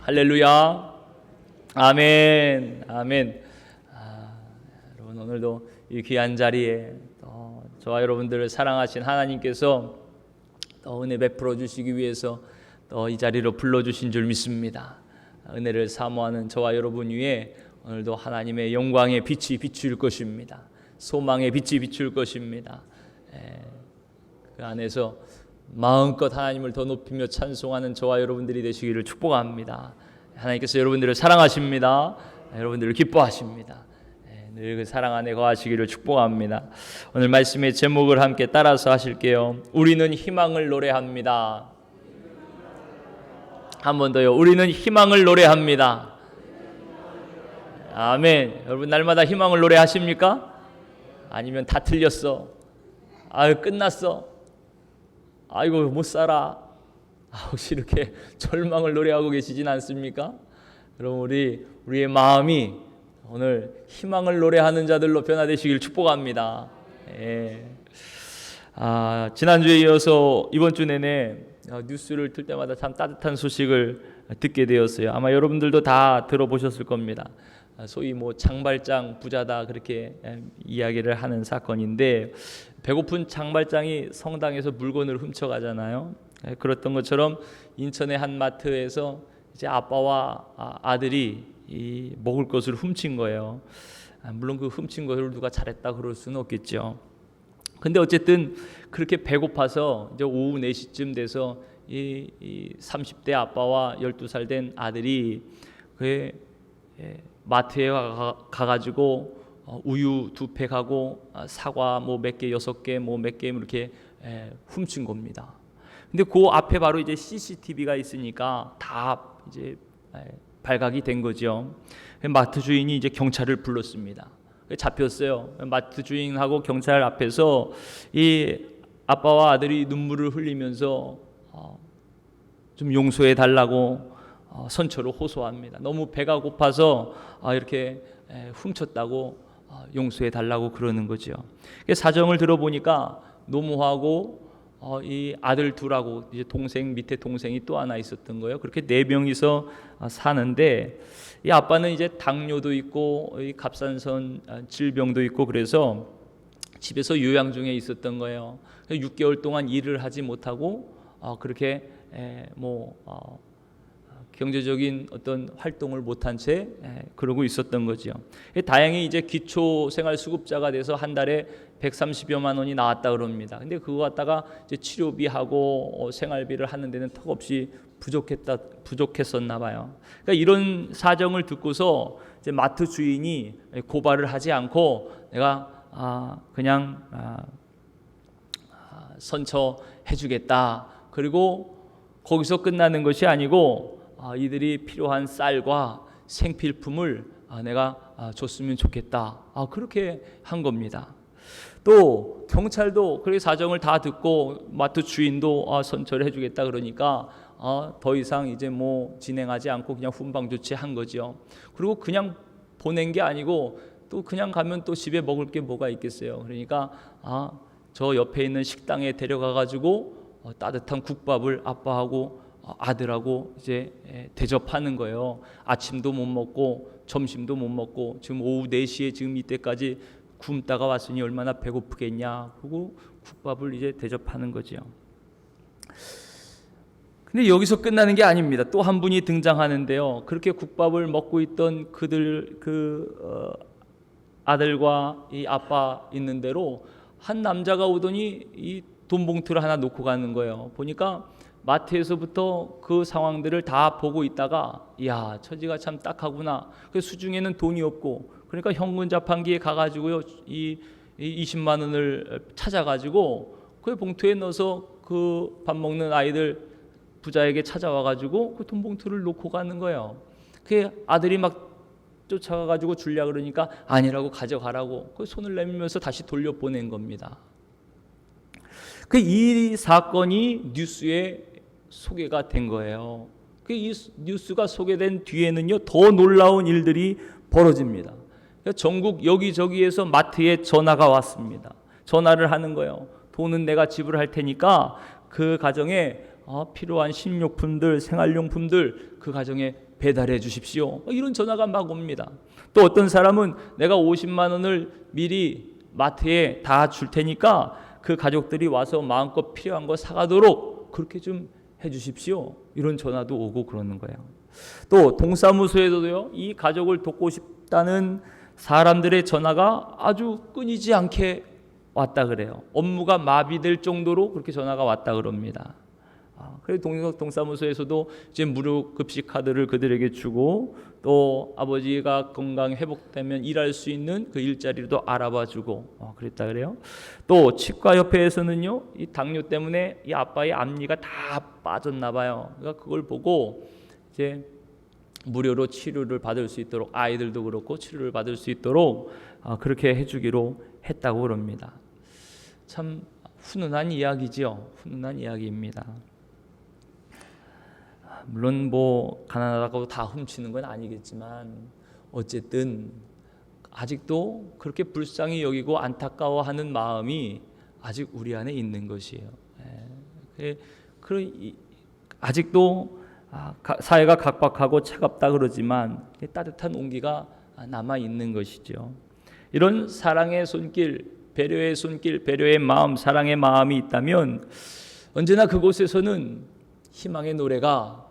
할렐루야. 아멘. 아멘. 여러분, 오늘도 이 귀한 자리에 저와 여러분들을 사랑하신 하나님께서 더 은혜 베풀어 주시기 위해서 또 이 자리로 불러주신 줄 믿습니다. 은혜를 사모하는 저와 여러분 위에 오늘도 하나님의 영광의 빛이 비출 것입니다. 소망의 빛이 비출 것입니다. 그 안에서 마음껏 하나님을 더 높이며 찬송하는 저와 여러분들이 되시기를 축복합니다. 하나님께서 여러분들을 사랑하십니다. 여러분들을 기뻐하십니다. 늘 그 사랑 안에 거하시기를 축복합니다. 오늘 말씀의 제목을 함께 따라서 하실게요. 우리는 희망을 노래합니다. 한 번 더요. 우리는 희망을 노래합니다. 아멘. 여러분, 날마다 희망을 노래하십니까? 아니면 다 틀렸어, 아유 끝났어, 아이고 못 살아, 혹시 이렇게 절망을 노래하고 계시진 않습니까? 여러분, 우리의 마음이 오늘 희망을 노래하는 자들로 변화되시길 축복합니다. 지난주에 이어서 이번 주 내내 뉴스를 틀 때마다 참 따뜻한 소식을 듣게 되었어요. 아마 여러분들도 다 들어보셨을 겁니다. 소위 장발장 부자다, 그렇게 이야기를 하는 사건인데, 배고픈 장발장이 성당에서 물건을 훔쳐가잖아요. 그랬던 것처럼 인천의 한 마트에서 이제 아빠와 아들이 이 먹을 것을 훔친 거예요. 물론 그 훔친 것을 누가 잘했다 그럴 수는 없겠죠. 근데 어쨌든 그렇게 배고파서 이제 오후 4시쯤 돼서 이 30대 아빠와 12살 된 아들이 그 마트에 가가지고 우유 2팩하고 사과 몇 개, 6개 몇 개 이렇게 훔친 겁니다. 근데 그 앞에 바로 이제 CCTV가 있으니까 다 이제 발각이 된 거죠. 마트 주인이 이제 경찰을 불렀습니다. 잡혔어요. 마트 주인하고 경찰 앞에서 이 아빠와 아들이 눈물을 흘리면서 좀 용서해 달라고 선처로 호소합니다. 너무 배가 고파서 이렇게 훔쳤다고 용서해 달라고 그러는 거죠. 사정을 들어보니까 노모하고 이 아들 둘하고 이제 동생, 밑에 동생이 또 하나 있었던 거예요. 그렇게 4명이서 사는데, 이 아빠는 이제 당뇨도 있고 이 갑상선 질병도 있고 그래서 집에서 요양 중에 있었던 거예요. 6개월 동안 일을 하지 못하고 그렇게 경제적인 어떤 활동을 못한 채 그러고 있었던 거죠. 다행히 이제 기초생활수급자가 돼서 한 달에 130여만 원이 나왔다 그럽니다. 근데 그거 갖다가 이제 치료비하고 생활비를 하는 데는 턱없이 부족했었나 봐요. 그러니까 이런 사정을 듣고서 이제 마트 주인이 고발을 하지 않고 내가 그냥 선처해주겠다. 그리고 거기서 끝나는 것이 아니고 이들이 필요한 쌀과 생필품을 내가 줬으면 좋겠다. 그렇게 한 겁니다. 또 경찰도 그렇게 사정을 다 듣고 마트 주인도 선처를 해주겠다 그러니까 더 이상 이제 진행하지 않고 그냥 훈방 조치한 거죠. 그리고 그냥 보낸 게 아니고 또 그냥 가면 또 집에 먹을 게 뭐가 있겠어요. 그러니까 저 옆에 있는 식당에 데려가 가지고 따뜻한 국밥을 아빠하고 아들하고 이제 대접하는 거예요. 아침도 못 먹고 점심도 못 먹고 지금 오후 4시에 지금 이때까지 굶다가 왔으니 얼마나 배고프겠냐. 그리고 국밥을 이제 대접하는 거죠. 근데 여기서 끝나는 게 아닙니다. 또 한 분이 등장하는데요. 그렇게 국밥을 먹고 있던 아들과 이 아빠 있는 대로 한 남자가 오더니 이 돈 봉투를 하나 놓고 가는 거예요. 보니까 마트에서부터 그 상황들을 다 보고 있다가 이야, 처지가 참 딱하구나. 그 수중에는 돈이 없고, 그러니까 현금 자판기에 가가지고요, 이 20만 원을 찾아가지고 그 봉투에 넣어서 그 밥 먹는 아이들 부자에게 찾아와가지고 그 돈 봉투를 놓고 가는 거예요. 그 아들이 막 쫓아가가지고 주려 그러니까 아니라고 가져가라고 그 손을 내밀면서 다시 돌려보낸 겁니다. 이 사건이 뉴스에 소개가 된 거예요. 이 뉴스가 소개된 뒤에는요, 더 놀라운 일들이 벌어집니다. 전국 여기저기에서 마트에 전화가 왔습니다. 전화를 하는 거예요. 돈은 내가 지불할 테니까 그 가정에 필요한 식료품들, 생활용품들 그 가정에 배달해 주십시오. 이런 전화가 막 옵니다. 또 어떤 사람은 내가 50만 원을 미리 마트에 다 줄 테니까 그 가족들이 와서 마음껏 필요한 거 사가도록 그렇게 좀 해주십시오. 이런 전화도 오고 그러는 거예요. 또 동사무소에서도요, 이 가족을 돕고 싶다는 사람들의 전화가 아주 끊이지 않게 왔다 그래요. 업무가 마비될 정도로 그렇게 전화가 왔다 그럽니다. 그래서 동사무소에서도 이제 무료 급식 카드를 그들에게 주고, 또 아버지가 건강 회복되면 일할 수 있는 그 일자리도 알아봐주고 그랬다 그래요. 또 치과 협회에서는요, 이 당뇨 때문에 이 아빠의 앞니가 다 빠졌나 봐요. 그러니까 그걸 보고 이제 무료로 치료를 받을 수 있도록, 아이들도 그렇고 치료를 받을 수 있도록 그렇게 해주기로 했다고 그럽니다. 참 훈훈한 이야기지요. 훈훈한 이야기입니다. 물론 뭐 가난하다고 다 훔치는 건 아니겠지만 어쨌든 아직도 그렇게 불쌍히 여기고 안타까워하는 마음이 아직 우리 안에 있는 것이에요. 아직도 사회가 각박하고 차갑다 그러지만 따뜻한 온기가 남아 있는 것이죠. 이런 사랑의 손길, 배려의 손길, 배려의 마음, 사랑의 마음이 있다면 언제나 그곳에서는 희망의 노래가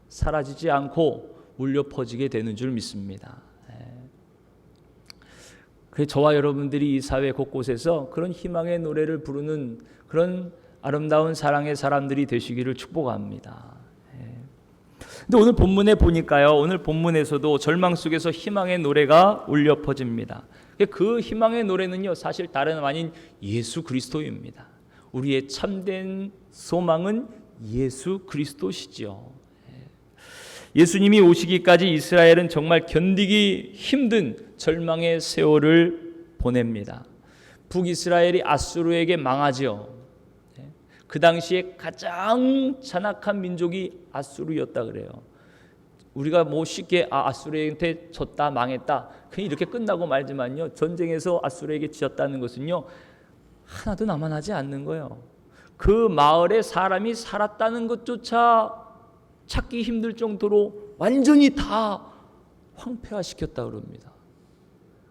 사라지지 않고 울려 퍼지게 되는 줄 믿습니다. 그래서 저와 여러분들이 이 사회 곳곳에서 그런 희망의 노래를 부르는 그런 아름다운 사랑의 사람들이 되시기를 축복합니다. 근데 오늘 본문에 보니까요, 오늘 본문에서도 절망 속에서 희망의 노래가 울려 퍼집니다. 그 희망의 노래는요, 사실 다른 아닌 예수 그리스도입니다. 우리의 참된 소망은 예수 그리스도시죠. 예수님이 오시기까지 이스라엘은 정말 견디기 힘든 절망의 세월을 보냅니다. 북이스라엘이 아수르에게 망하죠. 그 당시에 가장 잔악한 민족이 아수르였다 그래요. 우리가 뭐 쉽게 아수르한테 졌다, 망했다, 그냥 이렇게 끝나고 말지만요, 전쟁에서 아수르에게 지었다는 것은요, 하나도 남아나지 않는 거예요. 그 마을에 사람이 살았다는 것조차 찾기 힘들 정도로 완전히 다 황폐화시켰다 그럽니다.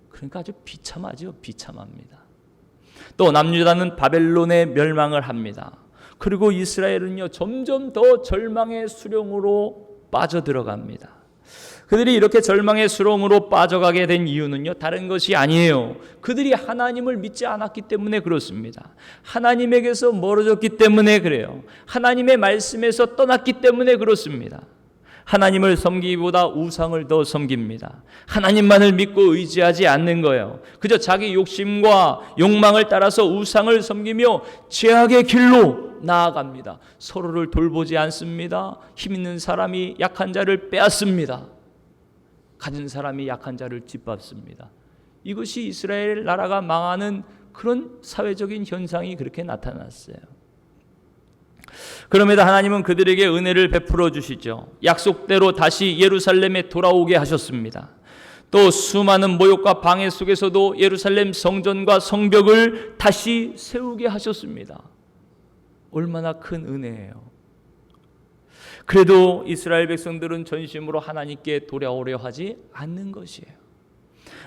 그러니까 아주 비참하죠. 비참합니다. 또 남유다는 바벨론에 멸망을 합니다. 그리고 이스라엘은요, 점점 더 절망의 수렁으로 빠져들어갑니다. 그들이 이렇게 절망의 수렁으로 빠져가게 된 이유는요, 다른 것이 아니에요. 그들이 하나님을 믿지 않았기 때문에 그렇습니다. 하나님에게서 멀어졌기 때문에 그래요. 하나님의 말씀에서 떠났기 때문에 그렇습니다. 하나님을 섬기기보다 우상을 더 섬깁니다. 하나님만을 믿고 의지하지 않는 거예요. 그저 자기 욕심과 욕망을 따라서 우상을 섬기며 죄악의 길로 나아갑니다. 서로를 돌보지 않습니다. 힘 있는 사람이 약한 자를 빼앗습니다. 가진 사람이 약한 자를 짓밟습니다. 이것이 이스라엘 나라가 망하는 그런 사회적인 현상이 그렇게 나타났어요. 그럼에도 하나님은 그들에게 은혜를 베풀어 주시죠. 약속대로 다시 예루살렘에 돌아오게 하셨습니다. 또 수많은 모욕과 방해 속에서도 예루살렘 성전과 성벽을 다시 세우게 하셨습니다. 얼마나 큰 은혜예요. 그래도 이스라엘 백성들은 전심으로 하나님께 돌아오려 하지 않는 것이에요.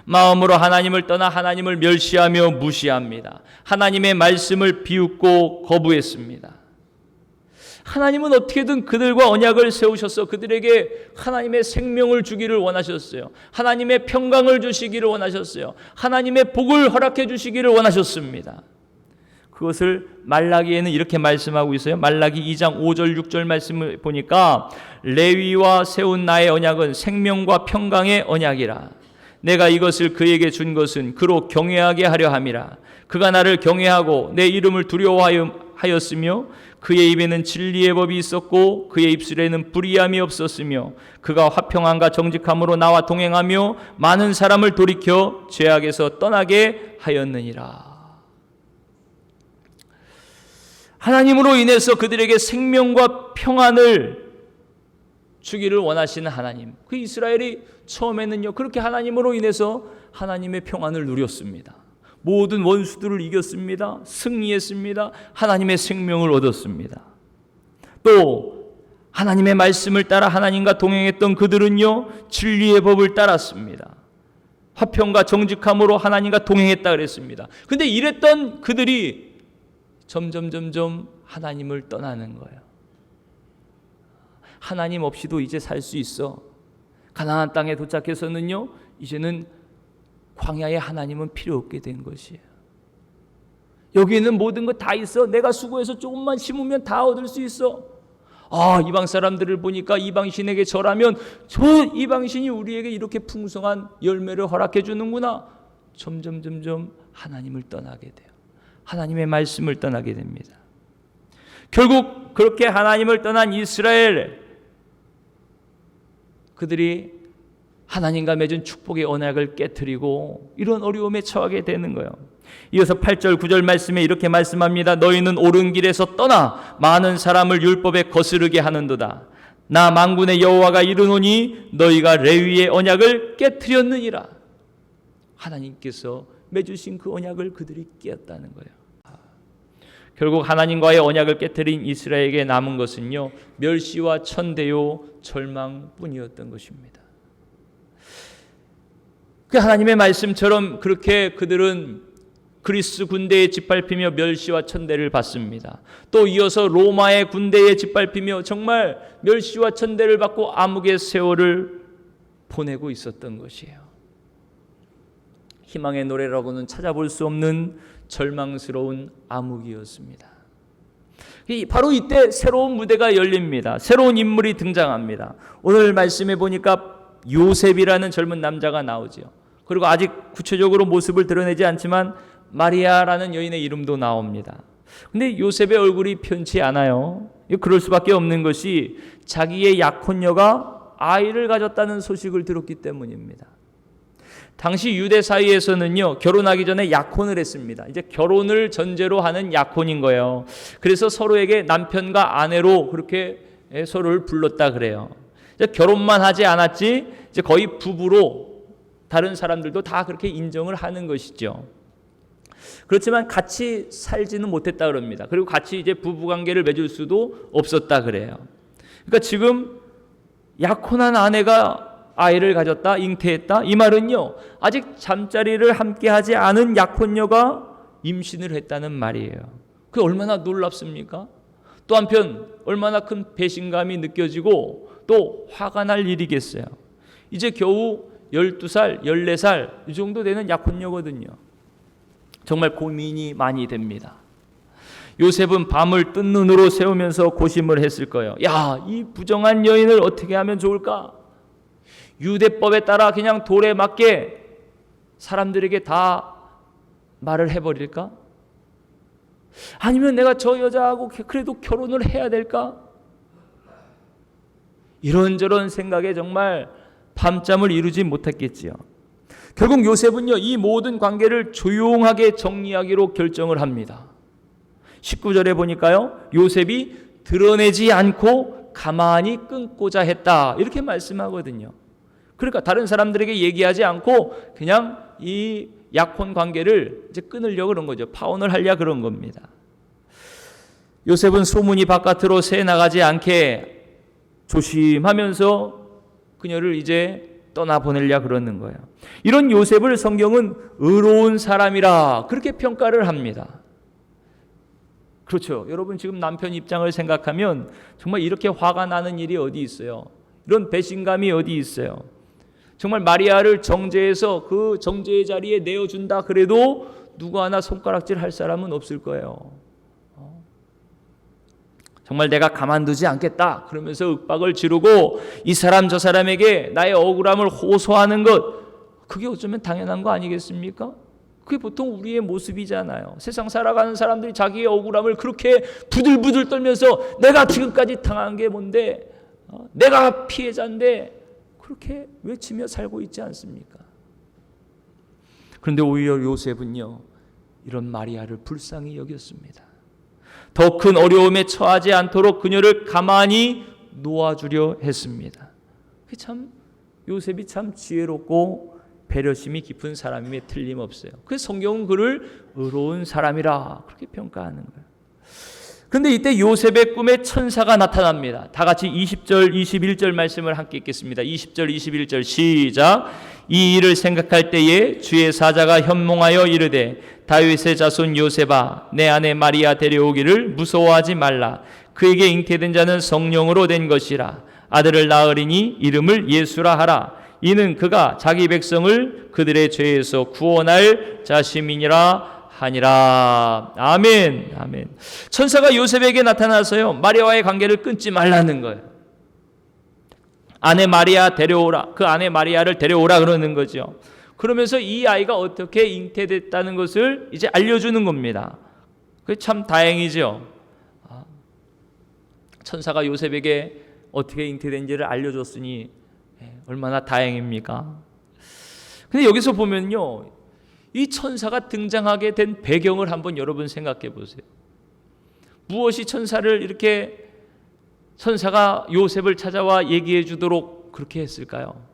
마음으로 하나님을 떠나 하나님을 멸시하며 무시합니다. 하나님의 말씀을 비웃고 거부했습니다. 하나님은 어떻게든 그들과 언약을 세우셔서 그들에게 하나님의 생명을 주기를 원하셨어요. 하나님의 평강을 주시기를 원하셨어요. 하나님의 복을 허락해 주시기를 원하셨습니다. 그것을 말라기에는 이렇게 말씀하고 있어요. 말라기 2장 5절 6절 말씀을 보니까 레위와 세운 나의 언약은 생명과 평강의 언약이라. 내가 이것을 그에게 준 것은 그로 경외하게 하려 함이라. 그가 나를 경외하고 내 이름을 두려워하였으며 그의 입에는 진리의 법이 있었고 그의 입술에는 불의함이 없었으며 그가 화평함과 정직함으로 나와 동행하며 많은 사람을 돌이켜 죄악에서 떠나게 하였느니라. 하나님으로 인해서 그들에게 생명과 평안을 주기를 원하시는 하나님. 그 이스라엘이 처음에는요, 그렇게 하나님으로 인해서 하나님의 평안을 누렸습니다. 모든 원수들을 이겼습니다. 승리했습니다. 하나님의 생명을 얻었습니다. 또 하나님의 말씀을 따라 하나님과 동행했던 그들은요, 진리의 법을 따랐습니다. 화평과 정직함으로 하나님과 동행했다 그랬습니다. 근데 이랬던 그들이 점점 하나님을 떠나는 거예요. 하나님 없이도 이제 살 수 있어. 가나안 땅에 도착해서는요, 이제는 광야에 하나님은 필요 없게 된 것이에요. 여기에는 모든 것 다 있어. 내가 수고해서 조금만 심으면 다 얻을 수 있어. 이방 사람들을 보니까 이방신에게 절하면 저 이방신이 우리에게 이렇게 풍성한 열매를 허락해 주는구나. 점점 하나님을 떠나게 돼요. 하나님의 말씀을 떠나게 됩니다. 결국 그렇게 하나님을 떠난 이스라엘, 그들이 하나님과 맺은 축복의 언약을 깨트리고 이런 어려움에 처하게 되는 거예요. 이어서 8절 9절 말씀에 이렇게 말씀합니다. 너희는 옳은 길에서 떠나 많은 사람을 율법에 거스르게 하는도다. 나 만군의 여호와가 이르노니 너희가 레위의 언약을 깨트렸느니라. 하나님께서 맺으신 그 언약을 그들이 깨었다는 거예요. 결국 하나님과의 언약을 깨트린 이스라엘에게 남은 것은요, 멸시와 천대요 절망뿐이었던 것입니다. 그 하나님의 말씀처럼 그렇게 그들은 그리스 군대에 짓밟히며 멸시와 천대를 받습니다. 또 이어서 로마의 군대에 짓밟히며 정말 멸시와 천대를 받고 암흑의 세월을 보내고 있었던 것이에요. 희망의 노래라고는 찾아볼 수 없는 절망스러운 암흑이었습니다. 바로 이때 새로운 무대가 열립니다. 새로운 인물이 등장합니다. 오늘 말씀해 보니까 요셉이라는 젊은 남자가 나오죠. 그리고 아직 구체적으로 모습을 드러내지 않지만 마리아라는 여인의 이름도 나옵니다. 근데 요셉의 얼굴이 편치 않아요. 그럴 수밖에 없는 것이 자기의 약혼녀가 아이를 가졌다는 소식을 들었기 때문입니다. 당시 유대 사이에서는요, 결혼하기 전에 약혼을 했습니다. 이제 결혼을 전제로 하는 약혼인 거예요. 그래서 서로에게 남편과 아내로 그렇게 서로를 불렀다 그래요. 이제 결혼만 하지 않았지, 이제 거의 부부로 다른 사람들도 다 그렇게 인정을 하는 것이죠. 그렇지만 같이 살지는 못했다 그럽니다. 그리고 같이 이제 부부 관계를 맺을 수도 없었다 그래요. 그러니까 지금 약혼한 아내가 아이를 가졌다, 잉태했다, 이 말은요, 아직 잠자리를 함께 하지 않은 약혼녀가 임신을 했다는 말이에요. 그게 얼마나 놀랍습니까? 또 한편 얼마나 큰 배신감이 느껴지고 또 화가 날 일이겠어요. 이제 겨우 12살, 14살 이 정도 되는 약혼녀거든요. 정말 고민이 많이 됩니다. 요셉은 밤을 뜬 눈으로 새우면서 고심을 했을 거예요. 이 부정한 여인을 어떻게 하면 좋을까? 유대법에 따라 그냥 돌에 맞게 사람들에게 다 말을 해버릴까? 아니면 내가 저 여자하고 그래도 결혼을 해야 될까? 이런저런 생각에 정말 밤잠을 이루지 못했겠지요. 결국 요셉은요, 이 모든 관계를 조용하게 정리하기로 결정을 합니다. 19절에 보니까요, 요셉이 드러내지 않고 가만히 끊고자 했다, 이렇게 말씀하거든요. 그러니까 다른 사람들에게 얘기하지 않고 그냥 이 약혼 관계를 이제 끊으려고 그런 거죠. 파혼을 하려 그런 겁니다. 요셉은 소문이 바깥으로 새 나가지 않게 조심하면서 그녀를 이제 떠나보내려 그러는 거예요. 이런 요셉을 성경은 의로운 사람이라 그렇게 평가를 합니다. 그렇죠. 여러분 지금 남편 입장을 생각하면 정말 이렇게 화가 나는 일이 어디 있어요? 이런 배신감이 어디 있어요? 정말 마리아를 정죄해서 그 정죄의 자리에 내어준다 그래도 누구 하나 손가락질 할 사람은 없을 거예요. 정말 내가 가만두지 않겠다 그러면서 윽박을 지르고 이 사람 저 사람에게 나의 억울함을 호소하는 것, 그게 어쩌면 당연한 거 아니겠습니까? 그게 보통 우리의 모습이잖아요. 세상 살아가는 사람들이 자기의 억울함을 그렇게 부들부들 떨면서 내가 지금까지 당한 게 뭔데, 내가 피해자인데 그렇게 외치며 살고 있지 않습니까? 그런데 오히려 요셉은요, 이런 마리아를 불쌍히 여겼습니다. 더 큰 어려움에 처하지 않도록 그녀를 가만히 놓아주려 했습니다. 참 요셉이 참 지혜롭고 배려심이 깊은 사람임에 틀림없어요. 그래서 성경은 그를 의로운 사람이라 그렇게 평가하는 거예요. 근데 이때 요셉의 꿈에 천사가 나타납니다. 다 같이 20절, 21절 말씀을 함께 읽겠습니다. 20절, 21절 시작. 이 일을 생각할 때에 주의 사자가 현몽하여 이르되 다윗의 자손 요셉아 내 아내 마리아 데려오기를 무서워하지 말라. 그에게 잉태된 자는 성령으로 된 것이라. 아들을 낳으리니 이름을 예수라 하라. 이는 그가 자기 백성을 그들의 죄에서 구원할 자심이니라 하니라. 아멘. 아멘. 천사가 요셉에게 나타나서요 마리아와의 관계를 끊지 말라는 거예요. 아내 마리아 데려오라. 그 아내 마리아를 데려오라 그러는 거죠. 그러면서 이 아이가 어떻게 잉태됐다는 것을 이제 알려주는 겁니다. 그게 참 다행이죠. 천사가 요셉에게 어떻게 잉태된지를 알려줬으니 얼마나 다행입니까? 근데 여기서 보면요 이 천사가 등장하게 된 배경을 한번 여러분 생각해 보세요. 무엇이 천사가 요셉을 찾아와 얘기해 주도록 그렇게 했을까요?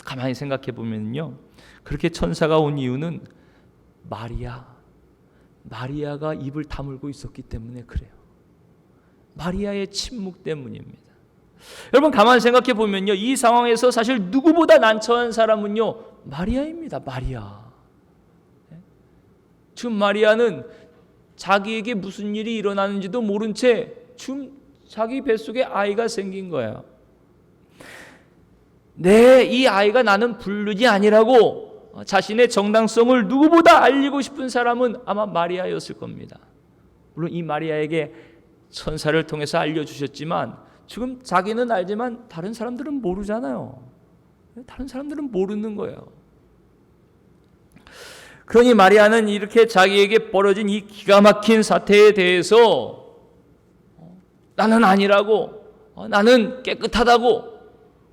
가만히 생각해 보면요. 그렇게 천사가 온 이유는 마리아가 입을 다물고 있었기 때문에 그래요. 마리아의 침묵 때문입니다. 여러분 가만히 생각해 보면요. 이 상황에서 사실 누구보다 난처한 사람은요. 마리아입니다. 마리아. 지금 마리아는 자기에게 무슨 일이 일어나는지도 모른 채 지금 자기 뱃속에 아이가 생긴 거예요. 이 아이가 나는 불륜이 아니라고 자신의 정당성을 누구보다 알리고 싶은 사람은 아마 마리아였을 겁니다. 물론 이 마리아에게 천사를 통해서 알려주셨지만 지금 자기는 알지만 다른 사람들은 모르잖아요. 다른 사람들은 모르는 거예요. 그러니 마리아는 이렇게 자기에게 벌어진 이 기가 막힌 사태에 대해서 나는 아니라고, 나는 깨끗하다고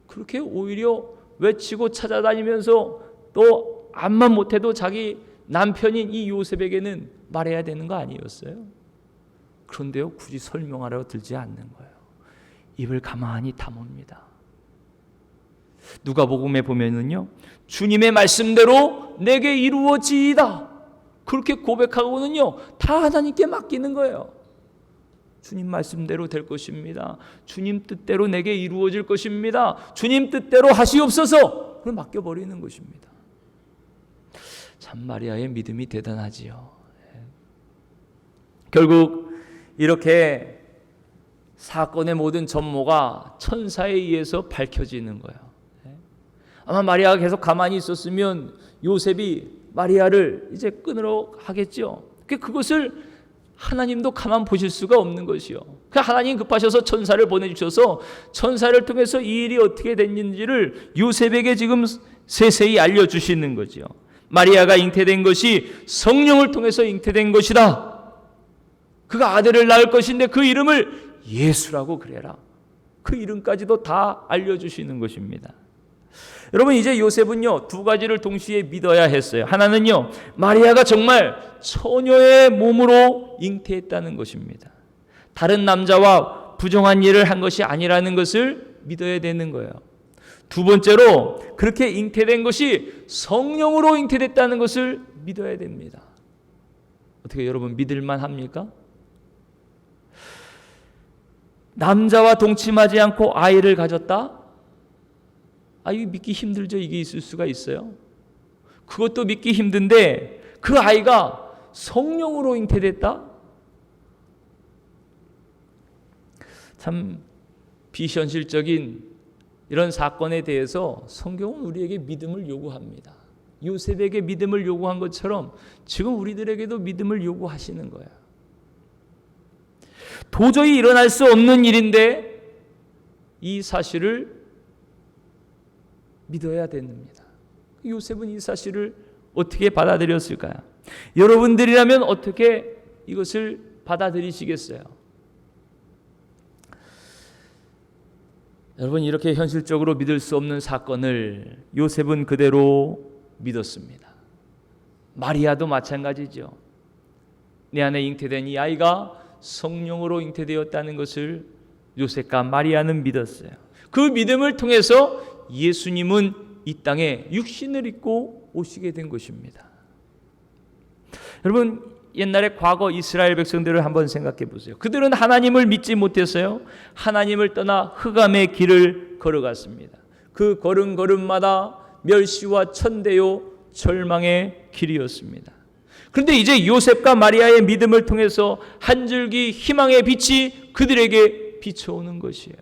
그렇게 오히려 외치고 찾아다니면서 또 암만 못해도 자기 남편인 이 요셉에게는 말해야 되는 거 아니었어요? 그런데요 굳이 설명하려 들지 않는 거예요. 입을 가만히 다뭅니다. 누가복음에 보면은요 주님의 말씀대로 내게 이루어지이다 그렇게 고백하고는요 다 하나님께 맡기는 거예요. 주님 말씀대로 될 것입니다. 주님 뜻대로 내게 이루어질 것입니다. 주님 뜻대로 하시옵소서 그걸 맡겨버리는 것입니다. 참 마리아의 믿음이 대단하지요. 결국 이렇게 사건의 모든 전모가 천사에 의해서 밝혀지는 거예요. 아마 마리아가 계속 가만히 있었으면 요셉이 마리아를 이제 끊으러 하겠죠. 그것을 하나님도 가만 보실 수가 없는 것이요. 하나님 급하셔서 천사를 보내주셔서 천사를 통해서 이 일이 어떻게 됐는지를 요셉에게 지금 세세히 알려주시는 거죠. 마리아가 잉태된 것이 성령을 통해서 잉태된 것이다. 그가 아들을 낳을 것인데 그 이름을 예수라고 그래라. 그 이름까지도 다 알려주시는 것입니다. 여러분 이제 요셉은요 두 가지를 동시에 믿어야 했어요. 하나는요 마리아가 정말 처녀의 몸으로 잉태했다는 것입니다. 다른 남자와 부정한 일을 한 것이 아니라는 것을 믿어야 되는 거예요. 두 번째로 그렇게 잉태된 것이 성령으로 잉태됐다는 것을 믿어야 됩니다. 어떻게 여러분 믿을만 합니까? 남자와 동침하지 않고 아이를 가졌다? 이거 믿기 힘들죠. 이게 있을 수가 있어요. 그것도 믿기 힘든데 그 아이가 성령으로 잉태됐다? 참 비현실적인 이런 사건에 대해서 성경은 우리에게 믿음을 요구합니다. 요셉에게 믿음을 요구한 것처럼 지금 우리들에게도 믿음을 요구하시는 거예요. 도저히 일어날 수 없는 일인데 이 사실을 믿어야 됩니다. 요셉은 이 사실을 어떻게 받아들였을까요? 여러분들이라면 어떻게 이것을 받아들이시겠어요? 여러분 이렇게 현실적으로 믿을 수 없는 사건을 요셉은 그대로 믿었습니다. 마리아도 마찬가지죠. 내 안에 잉태된 이 아이가 성령으로 잉태되었다는 것을 요셉과 마리아는 믿었어요. 그 믿음을 통해서 예수님은 이 땅에 육신을 입고 오시게 된 것입니다. 여러분 옛날에 과거 이스라엘 백성들을 한번 생각해 보세요. 그들은 하나님을 믿지 못했어요. 하나님을 떠나 흑암의 길을 걸어갔습니다. 그 걸음걸음마다 멸시와 천대요 절망의 길이었습니다. 그런데 이제 요셉과 마리아의 믿음을 통해서 한 줄기 희망의 빛이 그들에게 비춰오는 것이에요.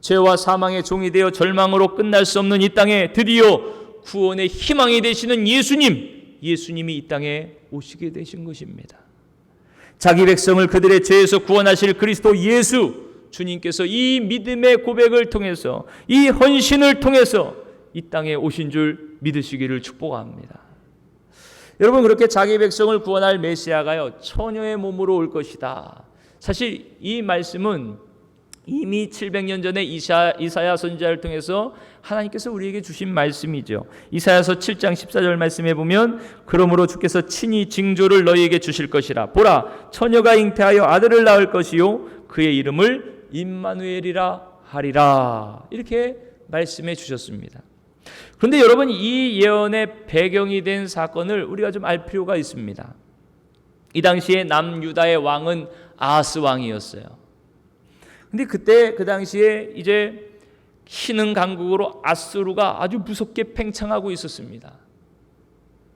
죄와 사망의 종이 되어 절망으로 끝날 수 없는 이 땅에 드디어 구원의 희망이 되시는 예수님이 이 땅에 오시게 되신 것입니다. 자기 백성을 그들의 죄에서 구원하실 그리스도 예수 주님께서 이 믿음의 고백을 통해서, 이 헌신을 통해서 이 땅에 오신 줄 믿으시기를 축복합니다. 여러분, 그렇게 자기 백성을 구원할 메시아가요 처녀의 몸으로 올 것이다. 사실 이 말씀은 이미 700년 전에 이사야 선지자를 통해서 하나님께서 우리에게 주신 말씀이죠. 이사야서 7장 14절 말씀에 보면 그러므로 주께서 친히 징조를 너희에게 주실 것이라. 보라, 처녀가 잉태하여 아들을 낳을 것이요 그의 이름을 임마누엘이라 하리라. 이렇게 말씀해 주셨습니다. 그런데 여러분, 이 예언의 배경이 된 사건을 우리가 좀 알 필요가 있습니다. 이 당시에 남유다의 왕은 아하스 왕이었어요. 근데 그때 그 당시에 이제 신흥 강국으로 아수르가 아주 무섭게 팽창하고 있었습니다.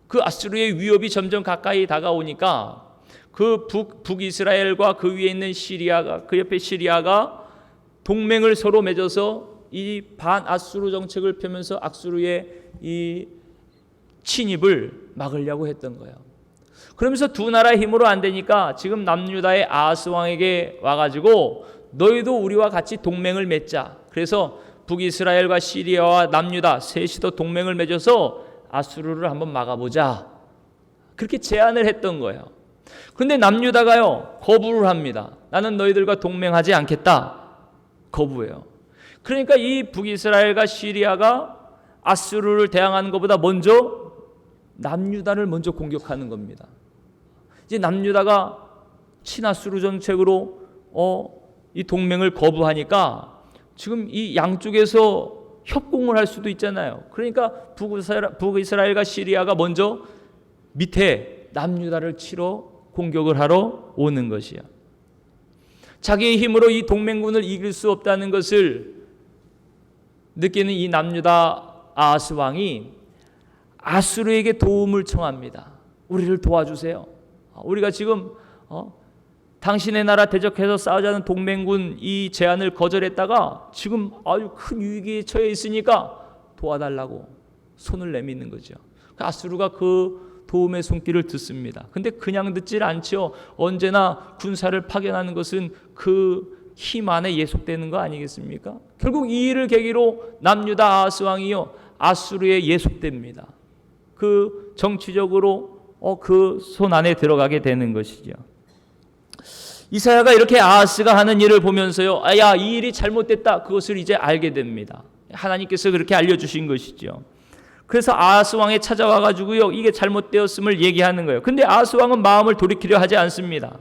그 아수르의 위협이 점점 가까이 다가오니까 그 북이스라엘과 그 위에 있는 시리아가, 그 옆에 시리아가 동맹을 서로 맺어서 이 반아수르 정책을 펴면서 아수르의 이 침입을 막으려고 했던 거예요. 그러면서 두 나라의 힘으로 안 되니까 지금 남유다의 아하스 왕에게 와가지고 너희도 우리와 같이 동맹을 맺자. 그래서 북이스라엘과 시리아와 남유다 셋이도 동맹을 맺어서 아수르를 한번 막아보자. 그렇게 제안을 했던 거예요. 그런데 남유다가요 거부를 합니다. 나는 너희들과 동맹하지 않겠다. 거부해요. 그러니까 이 북이스라엘과 시리아가 아수르를 대항하는 것보다 먼저 남유다를 먼저 공격하는 겁니다. 이제 남유다가 친아수르 정책으로 이 동맹을 거부하니까 지금 이 양쪽에서 협공을 할 수도 있잖아요. 그러니까 북이스라엘과 시리아가 먼저 밑에 남유다를 치러 공격을 하러 오는 것이야. 자기의 힘으로 이 동맹군을 이길 수 없다는 것을 느끼는 이 남유다 아하스 왕이 아수르에게 도움을 청합니다. 우리를 도와주세요. 우리가 지금 당신의 나라 대적해서 싸우자는 동맹군 이 제안을 거절했다가 지금 아주 큰 위기에 처해 있으니까 도와달라고 손을 내미는 거죠. 아수르가 그 도움의 손길을 듣습니다. 근데 그냥 듣질 않죠. 언제나 군사를 파견하는 것은 그 힘 안에 예속되는 거 아니겠습니까? 결국 이 일을 계기로 남유다 아하스 왕이요 아수르에 예속됩니다. 그 정치적으로 그 손 안에 들어가게 되는 것이죠. 이사야가 이렇게 아하스가 하는 일을 보면서요, 야, 이 일이 잘못됐다. 그것을 이제 알게 됩니다. 하나님께서 그렇게 알려주신 것이죠. 그래서 아하스 왕에 찾아와 가지고요, 이게 잘못되었음을 얘기하는 거예요. 근데 아하스 왕은 마음을 돌이키려 하지 않습니다.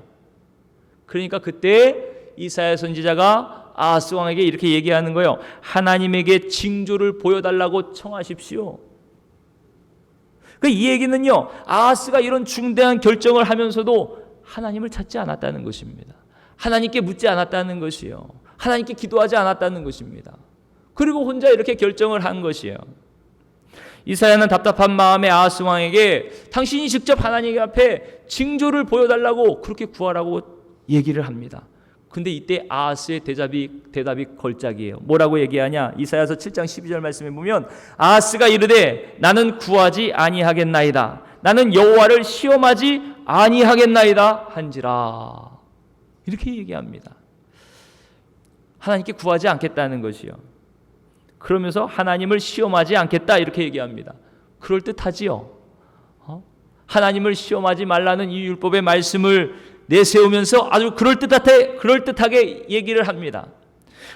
그러니까 그때 이사야 선지자가 아하스 왕에게 이렇게 얘기하는 거예요. 하나님에게 징조를 보여달라고 청하십시오. 이 얘기는요, 아하스가 이런 중대한 결정을 하면서도 하나님을 찾지 않았다는 것입니다. 하나님께 묻지 않았다는 것이요. 하나님께 기도하지 않았다는 것입니다. 그리고 혼자 이렇게 결정을 한 것이에요. 이사야는 답답한 마음에 아하스 왕에게 당신이 직접 하나님 앞에 징조를 보여달라고 그렇게 구하라고 얘기를 합니다. 근데 이때 아하스의 대답이 걸작이에요. 뭐라고 얘기하냐? 이사야서 7장 12절 말씀에 보면 아하스가 이르되 나는 구하지 아니하겠나이다. 나는 여호와를 시험하지 아니하겠나이다 한지라. 이렇게 얘기합니다. 하나님께 구하지 않겠다는 것이요. 그러면서 하나님을 시험하지 않겠다 이렇게 얘기합니다. 그럴듯하지요. 하나님을 시험하지 말라는 이 율법의 말씀을 내세우면서 아주 그럴듯하게 얘기를 합니다.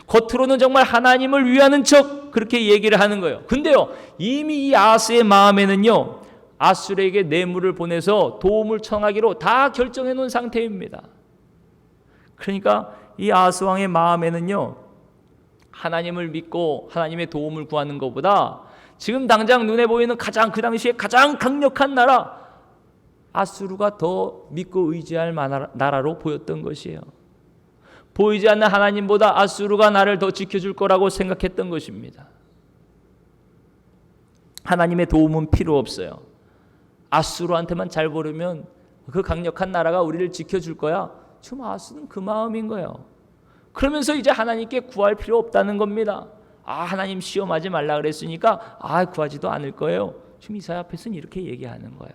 겉으로는 정말 하나님을 위하는 척 그렇게 얘기를 하는 거예요. 근데요, 이미 이 아하스의 마음에는요, 아수르에게 뇌물을 보내서 도움을 청하기로 다 결정해 놓은 상태입니다. 그러니까 이 아하스 왕의 마음에는요, 하나님을 믿고 하나님의 도움을 구하는 것보다 지금 당장 눈에 보이는 그 당시에 가장 강력한 나라, 아수르가 더 믿고 의지할 나라로 보였던 것이에요. 보이지 않는 하나님보다 아수르가 나를 더 지켜줄 거라고 생각했던 것입니다. 하나님의 도움은 필요 없어요. 아수르한테만 잘 보려면 그 강력한 나라가 우리를 지켜줄 거야. 지금 아수르는 그 마음인 거예요. 그러면서 이제 하나님께 구할 필요 없다는 겁니다. 하나님 시험하지 말라 그랬으니까 구하지도 않을 거예요. 지금 이사야 앞에서는 이렇게 얘기하는 거예요.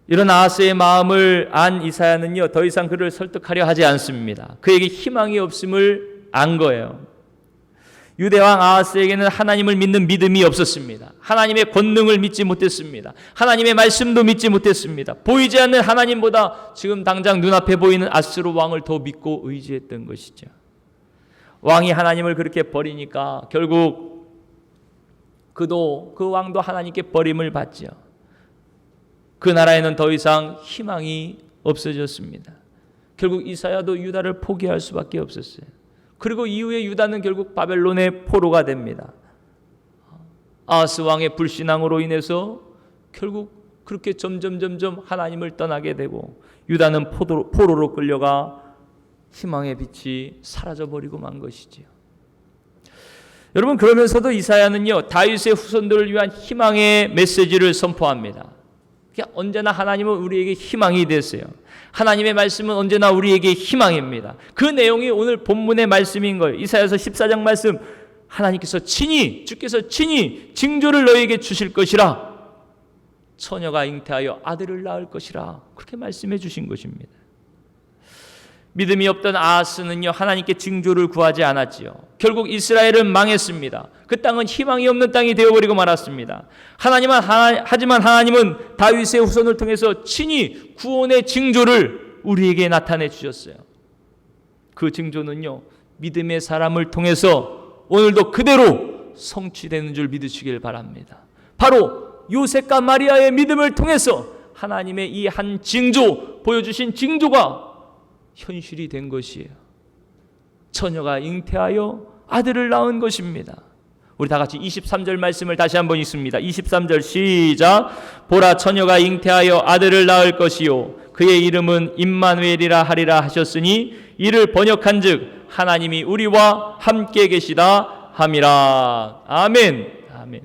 이런 아하스의 마음을 안 이사야는요, 더 이상 그를 설득하려 하지 않습니다. 그에게 희망이 없음을 안 거예요. 유대왕 아하스에게는 하나님을 믿는 믿음이 없었습니다. 하나님의 권능을 믿지 못했습니다. 하나님의 말씀도 믿지 못했습니다. 보이지 않는 하나님보다 지금 당장 눈앞에 보이는 아수르 왕을 더 믿고 의지했던 것이죠. 왕이 하나님을 그렇게 버리니까 결국 그 왕도 하나님께 버림을 받죠. 그 나라에는 더 이상 희망이 없어졌습니다. 결국 이사야도 유다를 포기할 수밖에 없었어요. 그리고 이후에 유다는 결국 바벨론의 포로가 됩니다. 아하스 왕의 불신앙으로 인해서 결국 그렇게 점점 하나님을 떠나게 되고 유다는 포로로 끌려가 희망의 빛이 사라져버리고 만 것이지요. 여러분, 그러면서도 이사야는요, 다윗의 후손들을 위한 희망의 메시지를 선포합니다. 그러니까 언제나 하나님은 우리에게 희망이 되세요. 하나님의 말씀은 언제나 우리에게 희망입니다. 그 내용이 오늘 본문의 말씀인 거예요. 이사야서 14장 말씀, 하나님께서 주께서 친히 징조를 너에게 주실 것이라. 처녀가 잉태하여 아들을 낳을 것이라. 그렇게 말씀해 주신 것입니다. 믿음이 없던 아하스는요, 하나님께 징조를 구하지 않았지요. 결국 이스라엘은 망했습니다. 그 땅은 희망이 없는 땅이 되어버리고 말았습니다. 하지만 하나님은 다윗의 후손을 통해서 친히 구원의 징조를 우리에게 나타내 주셨어요. 그 징조는요, 믿음의 사람을 통해서 오늘도 그대로 성취되는 줄 믿으시길 바랍니다. 바로 요셉과 마리아의 믿음을 통해서 하나님의 이 한 징조, 보여주신 징조가 현실이 된 것이에요. 처녀가 잉태하여 아들을 낳은 것입니다. 우리 다 같이 23절 말씀을 다시 한번 읽습니다. 23절 시작. 보라, 처녀가 잉태하여 아들을 낳을 것이요 그의 이름은 임마누엘이라 하리라 하셨으니 이를 번역한즉 하나님이 우리와 함께 계시다 함이라. 아멘. 아멘.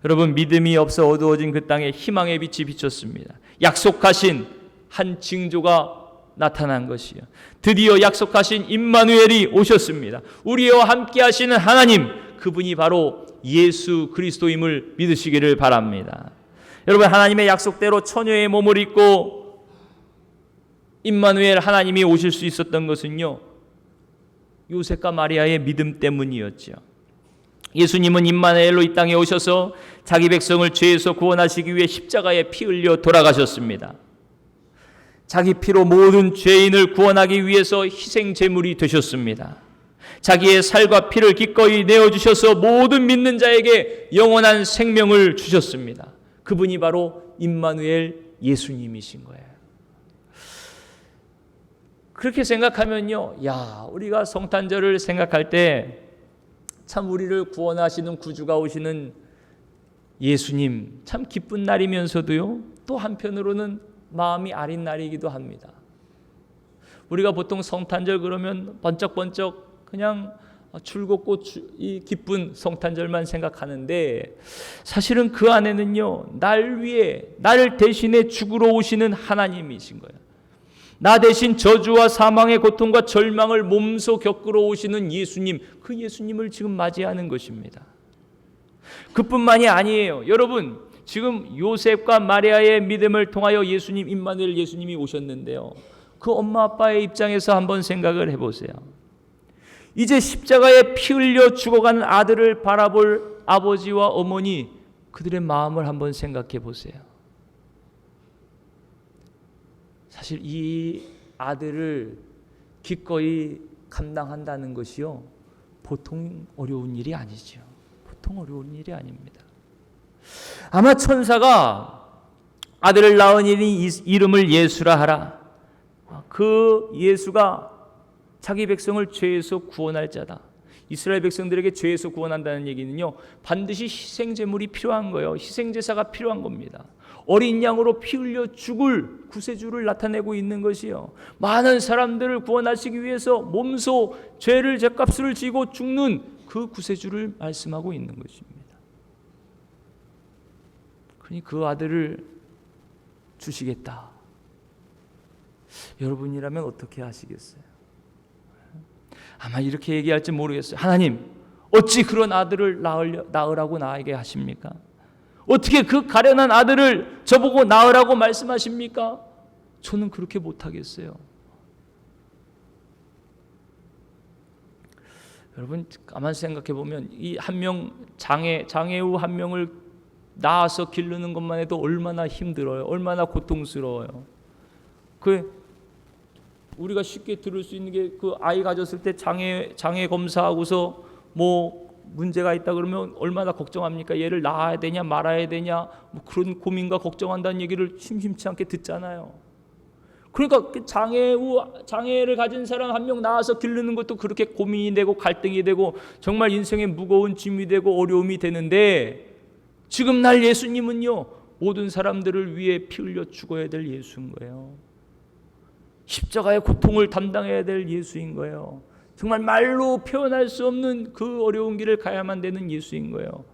여러분, 믿음이 없어 어두워진 그 땅에 희망의 빛이 비쳤습니다. 약속하신 한 징조가 나타난 것이요, 드디어 약속하신 임마누엘이 오셨습니다. 우리와 함께 하시는 하나님, 그분이 바로 예수 그리스도임을 믿으시기를 바랍니다. 여러분, 하나님의 약속대로 처녀의 몸을 입고 임마누엘 하나님이 오실 수 있었던 것은요, 요셉과 마리아의 믿음 때문이었죠. 예수님은 임마누엘로 이 땅에 오셔서 자기 백성을 죄에서 구원하시기 위해 십자가에 피 흘려 돌아가셨습니다. 자기 피로 모든 죄인을 구원하기 위해서 희생 제물이 되셨습니다. 자기의 살과 피를 기꺼이 내어주셔서 모든 믿는 자에게 영원한 생명을 주셨습니다. 그분이 바로 임마누엘 예수님이신 거예요. 그렇게 생각하면요, 우리가 성탄절을 생각할 때 참 우리를 구원하시는 구주가 오시는 예수님, 참 기쁜 날이면서도요, 또 한편으로는 마음이 아린 날이기도 합니다. 우리가 보통 성탄절 그러면 번쩍번쩍 그냥 즐겁고 이 기쁜 성탄절만 생각하는데, 사실은 그 안에는요, 날 위해 나를 대신해 죽으러 오시는 하나님이신 거예요. 나 대신 저주와 사망의 고통과 절망을 몸소 겪으러 오시는 예수님, 그 예수님을 지금 맞이하는 것입니다. 그뿐만이 아니에요. 여러분, 지금 요셉과 마리아의 믿음을 통하여 예수님, 임마누엘 예수님이 오셨는데요, 그 엄마 아빠의 입장에서 한번 생각을 해보세요. 이제 십자가에 피 흘려 죽어가는 아들을 바라볼 아버지와 어머니, 그들의 마음을 한번 생각해 보세요. 사실 이 아들을 기꺼이 감당한다는 것이요, 보통 어려운 일이 아니죠. 보통 어려운 일이 아닙니다. 아마 천사가 아들을 낳은 이니 이름을 예수라 하라. 그 예수가 자기 백성을 죄에서 구원할 자다. 이스라엘 백성들에게 죄에서 구원한다는 얘기는요, 반드시 희생제물이 필요한 거예요. 희생제사가 필요한 겁니다. 어린 양으로 피 흘려 죽을 구세주를 나타내고 있는 것이요, 많은 사람들을 구원하시기 위해서 몸소 죄를 죗값을 지고 죽는 그 구세주를 말씀하고 있는 것입니다. 그러니 그 아들을 주시겠다. 여러분이라면 어떻게 하시겠어요? 아마 이렇게 얘기할지 모르겠어요. 하나님, 어찌 그런 아들을 낳으라고 나에게 하십니까? 어떻게 그 가련한 아들을 저보고 낳으라고 말씀하십니까? 저는 그렇게 못하겠어요. 여러분, 가만히 생각해 보면 이 한 명 장애우 한 명을 낳아서 기르는 것만 해도 얼마나 힘들어요. 얼마나 고통스러워요. 우리가 쉽게 들을 수 있는 게, 그 아이 가졌을 때 장애 검사하고서 뭐 문제가 있다 그러면 얼마나 걱정합니까? 얘를 낳아야 되냐 말아야 되냐, 뭐 그런 고민과 걱정한다는 얘기를 심심치 않게 듣잖아요. 그러니까 그 장애를 가진 사람 한 명 낳아서 기르는 것도 그렇게 고민이 되고 갈등이 되고 정말 인생의 무거운 짐이 되고 어려움이 되는데, 지금 날 예수님은요, 모든 사람들을 위해 피 흘려 죽어야 될 예수인 거예요. 십자가의 고통을 담당해야 될 예수인 거예요. 정말 말로 표현할 수 없는 그 어려운 길을 가야만 되는 예수인 거예요.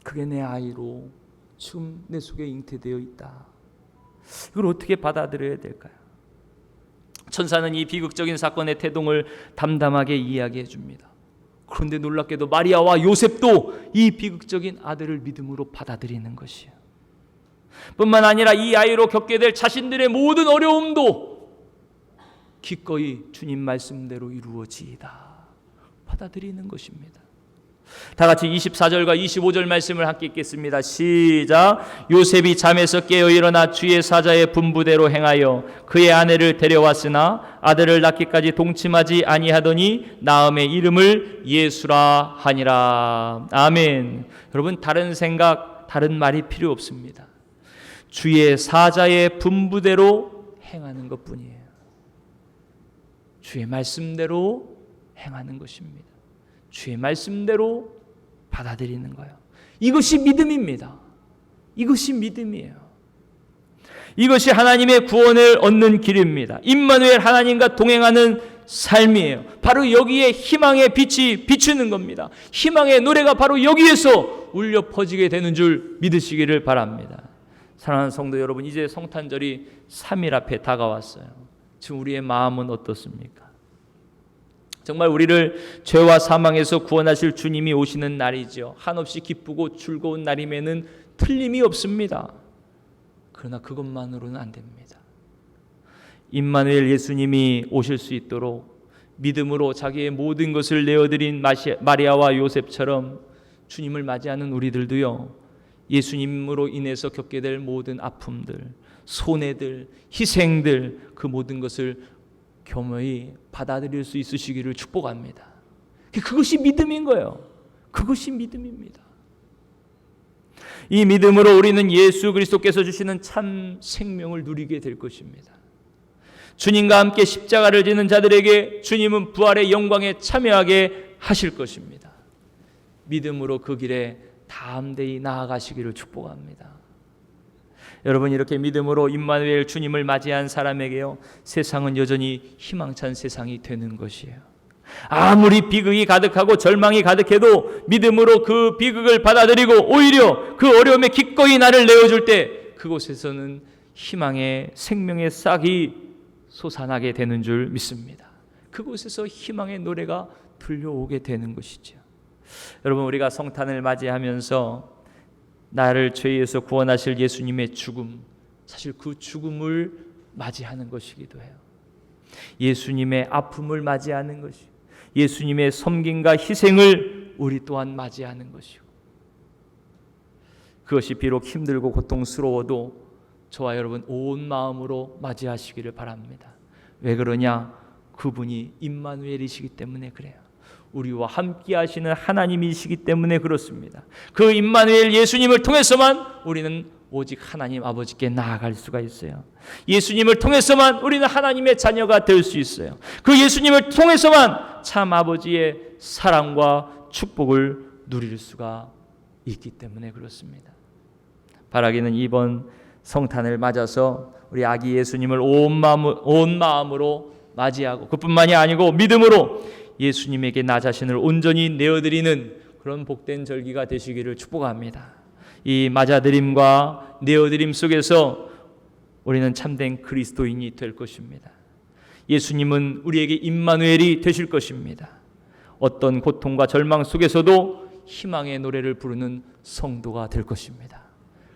그게 내 아이로 지금 내 속에 잉태되어 있다. 이걸 어떻게 받아들여야 될까요? 천사는 이 비극적인 사건의 태동을 담담하게 이야기해 줍니다. 그런데 놀랍게도 마리아와 요셉도 이 비극적인 아들을 믿음으로 받아들이는 것이에요. 뿐만 아니라 이 아이로 겪게 될 자신들의 모든 어려움도 기꺼이 주님 말씀대로 이루어지이다 받아들이는 것입니다. 다 같이 24절과 25절 말씀을 함께 읽겠습니다. 시작. 요셉이 잠에서 깨어 일어나 주의 사자의 분부대로 행하여 그의 아내를 데려왔으나 아들을 낳기까지 동침하지 아니하더니 낳음의 이름을 예수라 하니라. 아멘. 여러분, 다른 생각, 다른 말이 필요 없습니다. 주의 사자의 분부대로 행하는 것뿐이에요. 주의 말씀대로 행하는 것입니다. 주의 말씀대로 받아들이는 거예요. 이것이 믿음입니다. 이것이 믿음이에요. 이것이 하나님의 구원을 얻는 길입니다. 임마누엘, 하나님과 동행하는 삶이에요. 바로 여기에 희망의 빛이 비추는 겁니다. 희망의 노래가 바로 여기에서 울려 퍼지게 되는 줄 믿으시기를 바랍니다. 사랑하는 성도 여러분, 이제 성탄절이 3일 앞에 다가왔어요. 지금 우리의 마음은 어떻습니까? 정말 우리를 죄와 사망에서 구원하실 주님이 오시는 날이죠. 한없이 기쁘고 즐거운 날임에는 틀림이 없습니다. 그러나 그것만으로는 안 됩니다. 임마누엘 예수님이 오실 수 있도록 믿음으로 자기의 모든 것을 내어드린 마리아와 요셉처럼 주님을 맞이하는 우리들도요, 예수님으로 인해서 겪게 될 모든 아픔들, 손해들, 희생들, 그 모든 것을 겸허히 받아들일 수 있으시기를 축복합니다. 그것이 믿음인 거예요. 그것이 믿음입니다. 이 믿음으로 우리는 예수 그리스도께서 주시는 참 생명을 누리게 될 것입니다. 주님과 함께 십자가를 지는 자들에게 주님은 부활의 영광에 참여하게 하실 것입니다. 믿음으로 그 길에 담대히 나아가시기를 축복합니다. 여러분, 이렇게 믿음으로 임마누엘 주님을 맞이한 사람에게요, 세상은 여전히 희망찬 세상이 되는 것이에요. 아무리 비극이 가득하고 절망이 가득해도 믿음으로 그 비극을 받아들이고 오히려 그 어려움에 기꺼이 나를 내어줄 때 그곳에서는 희망의 생명의 싹이 솟아나게 되는 줄 믿습니다. 그곳에서 희망의 노래가 들려오게 되는 것이죠. 여러분, 우리가 성탄을 맞이하면서 나를 죄에서 구원하실 예수님의 죽음, 사실 그 죽음을 맞이하는 것이기도 해요. 예수님의 아픔을 맞이하는 것이고, 예수님의 섬김과 희생을 우리 또한 맞이하는 것이고, 그것이 비록 힘들고 고통스러워도 저와 여러분 온 마음으로 맞이하시기를 바랍니다. 왜 그러냐? 그분이 임마누엘이시기 때문에 그래요. 우리와 함께 하시는 하나님이시기 때문에 그렇습니다. 그 임마누엘 예수님을 통해서만 우리는 오직 하나님 아버지께 나아갈 수가 있어요. 예수님을 통해서만 우리는 하나님의 자녀가 될 수 있어요. 그 예수님을 통해서만 참 아버지의 사랑과 축복을 누릴 수가 있기 때문에 그렇습니다. 바라기는 이번 성탄을 맞아서 우리 아기 예수님을 온 마음으로 맞이하고, 그뿐만이 아니고 믿음으로 예수님에게 나 자신을 온전히 내어드리는 그런 복된 절기가 되시기를 축복합니다. 이 맞아드림과 내어드림 속에서 우리는 참된 그리스도인이 될 것입니다. 예수님은 우리에게 임마누엘이 되실 것입니다. 어떤 고통과 절망 속에서도 희망의 노래를 부르는 성도가 될 것입니다.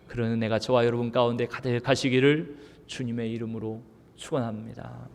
그런 은혜가 저와 여러분 가운데 가득하시기를 주님의 이름으로 축원합니다.